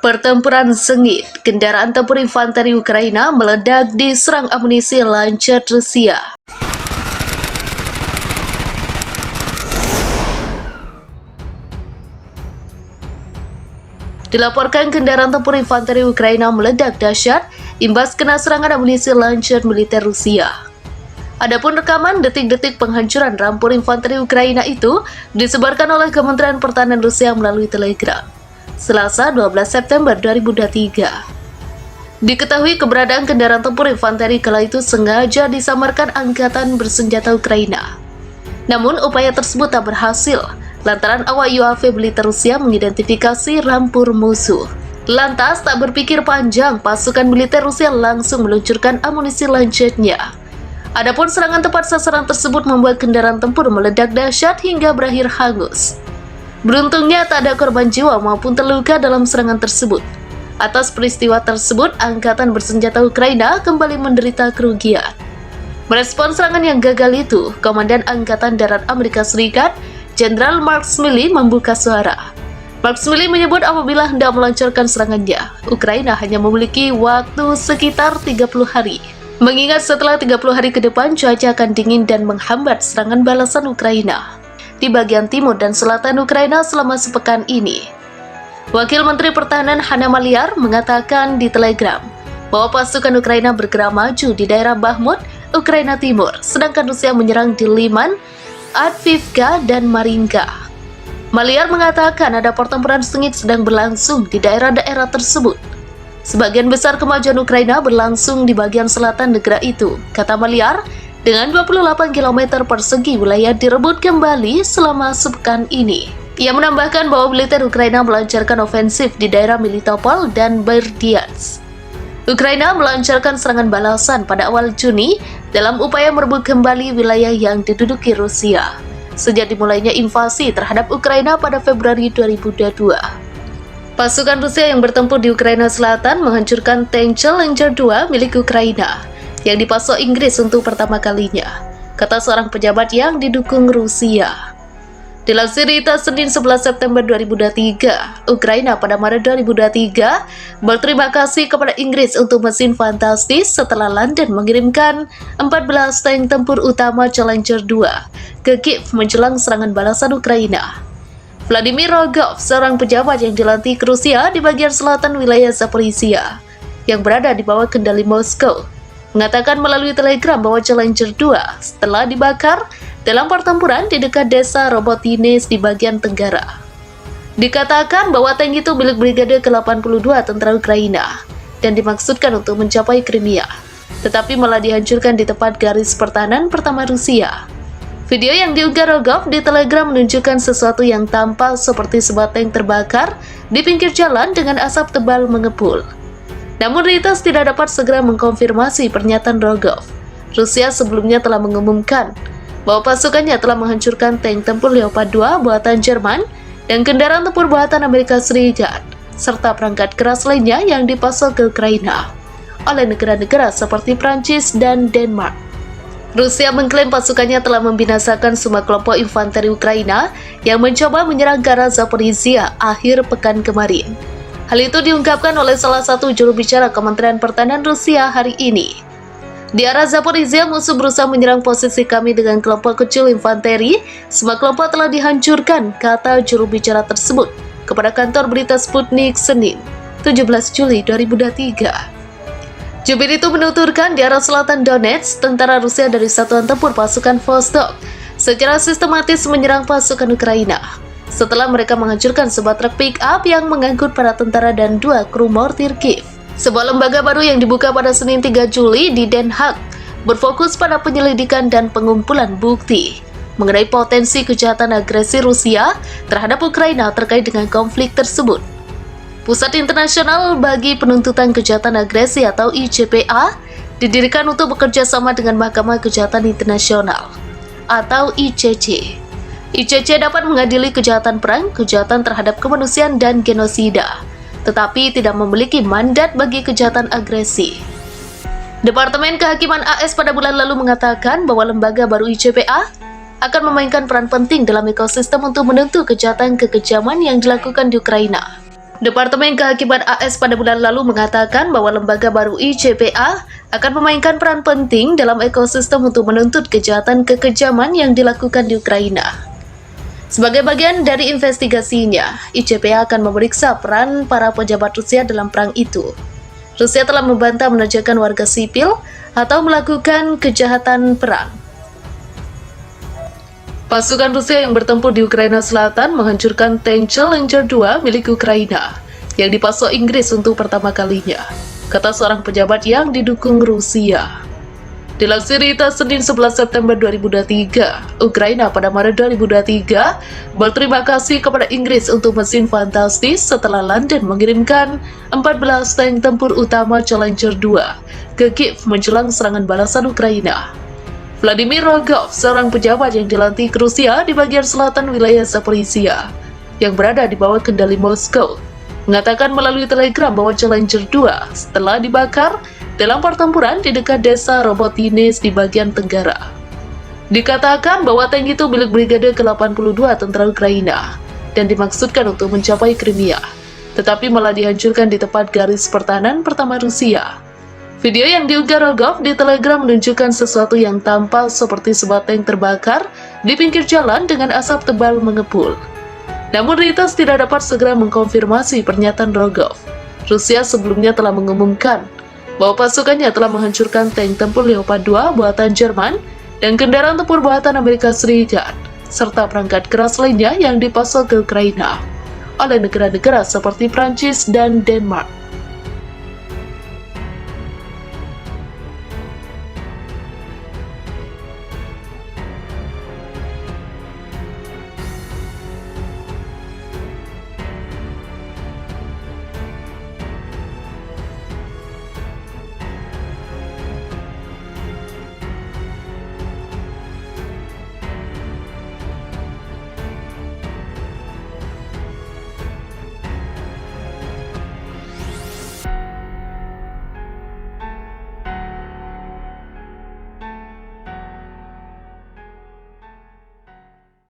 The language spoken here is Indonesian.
Pertempuran sengit, kendaraan tempur infanteri Ukraina meledak diserang amunisi lancar Rusia. Dilaporkan kendaraan tempur infanteri Ukraina meledak dahsyat imbas kena serangan amunisi lancar militer Rusia. Adapun rekaman detik-detik penghancuran rampur infanteri Ukraina itu disebarkan oleh Kementerian Pertahanan Rusia melalui Telegram. Selasa 12 September 2023. Diketahui keberadaan kendaraan tempur infanteri kala itu sengaja disamarkan angkatan bersenjata Ukraina. Namun upaya tersebut tak berhasil lantaran awak UAV militer Rusia mengidentifikasi rampur musuh. Lantas tak berpikir panjang, pasukan militer Rusia langsung meluncurkan amunisi lancarnya. Adapun serangan tepat sasaran tersebut membuat kendaraan tempur meledak dahsyat hingga berakhir hangus. Beruntungnya tak ada korban jiwa maupun terluka dalam serangan tersebut. Atas peristiwa tersebut, angkatan bersenjata Ukraina kembali menderita kerugian. Merespon serangan yang gagal itu, Komandan Angkatan Darat Amerika Serikat, Jenderal Mark Milley membuka suara. Mark Milley menyebut apabila hendak melancarkan serangannya, Ukraina hanya memiliki waktu sekitar 30 hari. Mengingat setelah 30 hari ke depan cuaca akan dingin dan menghambat serangan balasan Ukraina di bagian timur dan selatan Ukraina selama sepekan ini. Wakil Menteri Pertahanan Hanna Maliar mengatakan di Telegram bahwa pasukan Ukraina bergerak maju di daerah Bakhmut, Ukraina Timur, sedangkan Rusia menyerang di Liman, Avdiivka, dan Marinka. Maliar mengatakan ada pertempuran sengit sedang berlangsung di daerah-daerah tersebut. Sebagian besar kemajuan Ukraina berlangsung di bagian selatan negara itu, kata Maliar. Dengan 28 km persegi wilayah direbut kembali selama sepekan ini. Ia menambahkan bahwa militer Ukraina melancarkan ofensif di daerah Melitopol dan Berdyansk. Ukraina melancarkan serangan balasan pada awal Juni dalam upaya merebut kembali wilayah yang diduduki Rusia sejak dimulainya invasi terhadap Ukraina pada Februari 2022. Pasukan Rusia yang bertempur di Ukraina Selatan menghancurkan tank Challenger 2 milik Ukraina yang dipasok Inggris untuk pertama kalinya, kata seorang pejabat yang didukung Rusia. Dilansir Reuters Senin 11 September 2023, Ukraina pada Maret 2023 berterima kasih kepada Inggris untuk mesin fantastis setelah London mengirimkan 14 tank tempur utama Challenger 2 ke Kiev menjelang serangan balasan Ukraina. Vladimir Rogov, seorang pejabat yang dilantik Rusia di bagian selatan wilayah Zaporizhia, yang berada di bawah kendali Moskow, mengatakan melalui Telegram bahwa Challenger 2 setelah dibakar dalam pertempuran di dekat desa Robotynets di bagian tenggara. Dikatakan bahwa tank itu milik Brigade ke-82 tentara Ukraina dan dimaksudkan untuk mencapai Crimea, tetapi malah dihancurkan di tempat garis pertahanan pertama Rusia. Video yang diunggah Rogov di Telegram menunjukkan sesuatu yang tampak seperti sebuah tank terbakar di pinggir jalan dengan asap tebal mengepul. Namun Reuters tidak dapat segera mengkonfirmasi pernyataan Rogov. Rusia sebelumnya telah mengumumkan bahwa pasukannya telah menghancurkan tank tempur Leopard 2 buatan Jerman dan kendaraan tempur buatan Amerika Serikat, serta perangkat keras lainnya yang dipasok ke Ukraina oleh negara-negara seperti Prancis dan Denmark. Rusia mengklaim pasukannya telah membinasakan semua kelompok infanteri Ukraina yang mencoba menyerang ke arah Zaporizhia akhir pekan kemarin. Hal itu diungkapkan oleh salah satu juru bicara Kementerian Pertahanan Rusia hari ini. Di arah Zaporizhia, musuh berusaha menyerang posisi kami dengan kelompok kecil infanteri. Semua kelompok telah dihancurkan, kata juru bicara tersebut kepada kantor berita Sputnik Senin, 17 Juli 2023. Jubir itu menuturkan di arah selatan Donetsk, tentara Rusia dari Satuan Tempur Pasukan Vostok secara sistematis menyerang pasukan Ukraina setelah mereka menghancurkan sebuah truk pick-up yang mengangkut para tentara dan 2 kru mortir Kiev. Sebuah lembaga baru yang dibuka pada Senin 3 Juli di Den Haag berfokus pada penyelidikan dan pengumpulan bukti mengenai potensi kejahatan agresi Rusia terhadap Ukraina terkait dengan konflik tersebut. Pusat Internasional bagi Penuntutan Kejahatan Agresi atau ICPA didirikan untuk bekerja sama dengan Mahkamah Kejahatan Internasional atau ICC. ICC dapat mengadili kejahatan perang, kejahatan terhadap kemanusiaan, dan genosida, tetapi tidak memiliki mandat bagi kejahatan agresi. Departemen Kehakiman AS pada bulan lalu mengatakan bahwa lembaga baru ICPA akan memainkan peran penting dalam ekosistem untuk menuntut kejahatan kekejaman yang dilakukan di Ukraina. Departemen Kehakiman AS pada bulan lalu mengatakan bahwa lembaga baru ICPA akan memainkan peran penting dalam ekosistem untuk menuntut kejahatan kekejaman yang dilakukan di Ukraina. Sebagai bagian dari investigasinya, ICPA akan memeriksa peran para pejabat Rusia dalam perang itu. Rusia telah membantah menerjangkan warga sipil atau melakukan kejahatan perang. Pasukan Rusia yang bertempur di Ukraina Selatan menghancurkan tank Challenger 2 milik Ukraina yang dipasok Inggris untuk pertama kalinya, kata seorang pejabat yang didukung Rusia. Dilansir Reuters Senin 11 September 2023, Ukraina pada Maret 2023 berterima kasih kepada Inggris untuk mesin fantastis setelah London mengirimkan 14 tank tempur utama Challenger 2 ke Kiev menjelang serangan balasan Ukraina. Vladimir Rogov, seorang pejabat yang dilantik Rusia di bagian selatan wilayah Zaporizhia, yang berada di bawah kendali Moskow, mengatakan melalui telegram bahwa Challenger 2 setelah dibakar dalam pertempuran di dekat desa Robotines di bagian tenggara. Dikatakan bahwa tank itu milik Brigade ke-82 tentara Ukraina dan dimaksudkan untuk mencapai Crimea, tetapi malah dihancurkan di tempat garis pertahanan pertama Rusia. Video yang diunggah Rogov di Telegram menunjukkan sesuatu yang tampak seperti sebuah tank terbakar di pinggir jalan dengan asap tebal mengepul. Namun Reuters tidak dapat segera mengkonfirmasi pernyataan Rogov. Rusia sebelumnya telah mengumumkan bahwa pasukannya telah menghancurkan tank tempur Leopard 2 buatan Jerman dan kendaraan tempur buatan Amerika Serikat, serta perangkat keras lainnya yang dipasok ke Ukraina oleh negara-negara seperti Prancis dan Denmark.